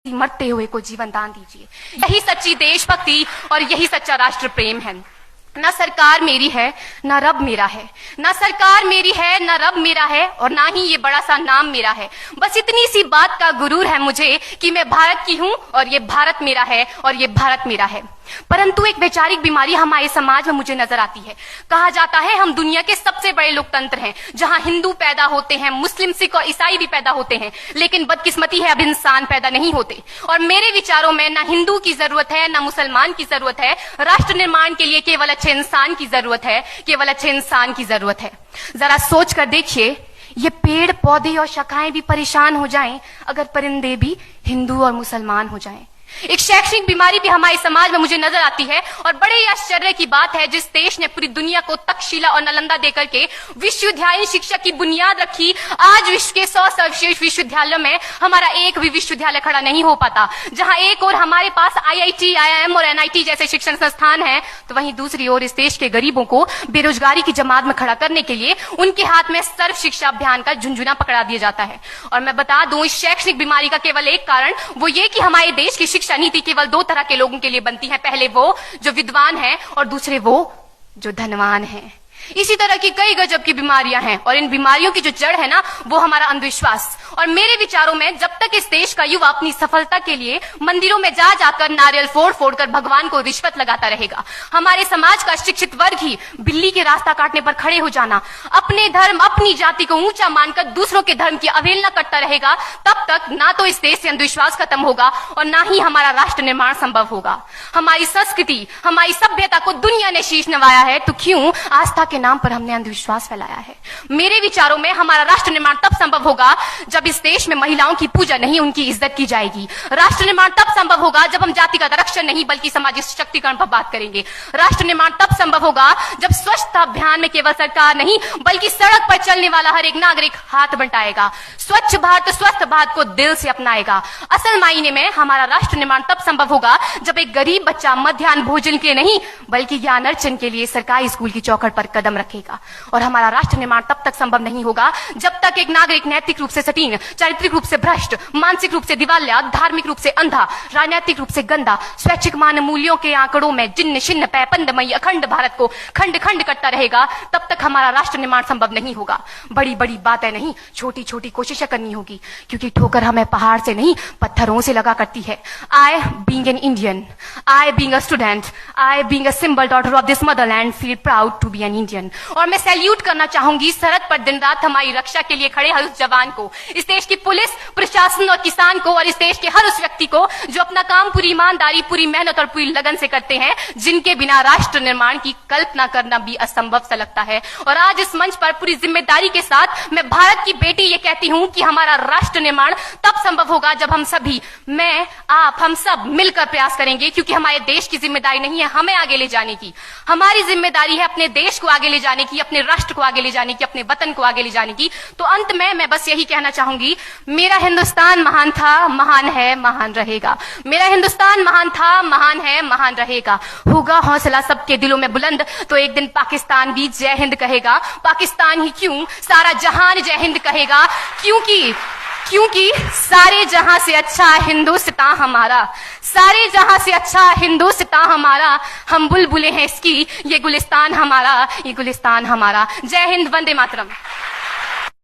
मरते हुए को जीवन दान दीजिए। यही सच्ची देशभक्ति और यही सच्चा राष्ट्र प्रेम है। ना सरकार मेरी है ना रब मेरा है, ना सरकार मेरी है ना रब मेरा है, और ना ही ये बड़ा सा नाम मेरा है। बस इतनी सी बात का गुरूर है मुझे कि मैं भारत की हूँ और ये भारत मेरा है और ये भारत मेरा है। परंतु एक वैचारिक बीमारी हमारे समाज में मुझे नजर आती है। कहा जाता है हम दुनिया के सबसे बड़े लोकतंत्र हैं, जहां हिंदू पैदा होते हैं, मुस्लिम, सिख और ईसाई भी पैदा होते हैं, लेकिन बदकिस्मती है अब इंसान पैदा नहीं होते। और मेरे विचारों में ना हिंदू की जरूरत है ना मुसलमान की जरूरत है। राष्ट्र निर्माण के लिए केवल अच्छे इंसान की जरूरत है, केवल अच्छे इंसान की जरूरत है। जरा सोच कर देखिए, ये पेड़ पौधे और शाखाएं भी परेशान हो जाएं अगर परिंदे भी हिंदू और मुसलमान हो जाएं। एक शैक्षणिक बीमारी भी हमारे समाज में मुझे नजर आती है, और बड़े ही आश्चर्य की बात है, जिस देश ने पूरी दुनिया को तक्षशिला और नालंदा देकर के विश्वविद्यालय शिक्षा की बुनियाद रखी, आज विश्व के 100 सर्वश्रेष्ठ विश्वविद्यालयों में हमारा एक भी विश्वविद्यालय खड़ा नहीं हो पाता। जहां एक और हमारे पास IIT, IIM और NIT जैसे शिक्षण संस्थान हैं, तो वहीं दूसरी ओर इस देश के गरीबों को बेरोजगारी की जमात में खड़ा करने के लिए उनके हाथ में सर्व शिक्षा अभियान का झुंझुना पकड़ा दिया जाता है। और मैं बता दूं, इस शैक्षणिक बीमारी का केवल एक कारण वो ये कि हमारे देश की शिक्षा नीति केवल 2 तरह के लोगों के लिए बनती है। पहले वो जो विद्वान हैं और दूसरे वो जो धनवान हैं। इसी तरह की कई गजब की बीमारियां हैं, और इन बीमारियों की जो जड़ है ना, वो हमारा अंधविश्वास। और मेरे विचारों में जब तक इस देश का युवा अपनी सफलता के लिए मंदिरों में जा जाकर नारियल फोड़ फोड़ कर भगवान को रिश्वत लगाता रहेगा, हमारे समाज का शिक्षित वर्ग ही बिल्ली के रास्ता काटने पर खड़े हो जाना, अपने धर्म अपनी जाति को ऊंचा मानकर दूसरों के धर्म की अवहेलना करता रहेगा, तब तक ना तो इस देश से अंधविश्वास खत्म होगा और ना ही हमारा राष्ट्र निर्माण संभव होगा। हमारी संस्कृति, हमारी सभ्यता को दुनिया ने शीश नवाया है, तो क्यों आस्था के नाम पर हमने अंधविश्वास फैलाया है? मेरे विचारों में हमारा राष्ट्र निर्माण तब संभव होगा जब इस देश में महिलाओं की पूजा नहीं, उनकी इज्जत की जाएगी। राष्ट्र निर्माण तब संभव होगा जब हम जातिगत आरक्षण नहीं बल्कि सामाजिक सशक्तिकरण पर बात करेंगे। राष्ट्र निर्माण तब संभव होगा जब स्वच्छता अभियान में केवल सरकार नहीं बल्कि सड़क पर चलने वाला हर एक नागरिक हाथ बंटाएगा, स्वच्छ भारत स्वस्थ भारत को दिल से अपनाएगा। असल मायने में हमारा राष्ट्र निर्माण तब संभव होगा जब एक गरीब बच्चा मध्याह्न भोजन के लिए नहीं बल्कि ज्ञान अर्जन के लिए सरकारी स्कूल की चौखट पर कदम रखेगा। और हमारा राष्ट्र निर्माण तब तक संभव नहीं होगा जब तक एक नागरिक नैतिक रूप से सटीन, चारित्रिक रूप से भ्रष्ट, मानसिक रूप से दिवालिया, धार्मिक रूप से अंधा, राजनीतिक रूप से गंदा, स्वैच्छिक मान मूल्यों के आंकड़ों में जिन्न शिन्न पैपंदमयी अखंड भारत को खंड खंड करता रहेगा, तब तक हमारा राष्ट्र निर्माण संभव नहीं होगा। बड़ी बड़ी बातें नहीं, छोटी छोटी कोशिशें करनी होगी, क्योंकि ठोकर हमें पहाड़ से नहीं पत्थरों से लगा करती है। I being an Indian, I being a student, I being a symbol daughter of this motherland feel proud to be an Indian। और मैं सैल्यूट करना चाहूंगी सरहद पर दिन रात हमारी रक्षा के लिए खड़े हर उस जवान को, इस देश की पुलिस, प्रशासन और किसान को, और इस देश के हर उस व्यक्ति को जो अपना काम पूरी ईमानदारी, पूरी मेहनत और पूरी लगन से करते हैं, जिनके बिना राष्ट्र निर्माण की कल्पना करना भी असंभव सा लगता है। और आज इस मंच पर पूरी जिम्मेदारी के साथ मैं भारत की बेटी ये कहती हूं कि हमारा राष्ट्र निर्माण तब संभव होगा जब हम सभी, मैं, आप, हम सब मिलकर प्रयास करेंगे, क्योंकि हमारे देश की जिम्मेदारी नहीं है हमें आगे ले जाने की, हमारी जिम्मेदारी है अपने देश को आगे ले जाने की, अपने राष्ट्र को आगे ले जाने की, अपने वतन को आगे ले जाने की। तो अंत में मैं बस यही कहना चाहूंगी, मेरा हिंदुस्तान महान था, महान है, महान रहेगा। मेरा हिंदुस्तान महान था, महान है, महान रहेगा। होगा हौसला सबके दिलों में बुलंद तो एक दिन पाकिस्तान भी जय हिंद कहेगा। पाकिस्तान ही क्यों, सारा जहान जय हिंद कहेगा, क्योंकि सारे जहां से अच्छा हिंदुस्तान हमारा, सारे जहां से अच्छा हिंदुस्तान हमारा, हम बुलबुलें हैं इसकी, ये गुलिस्तान हमारा, ये गुलिस्तान हमारा। जय हिंद, वंदे मातरम।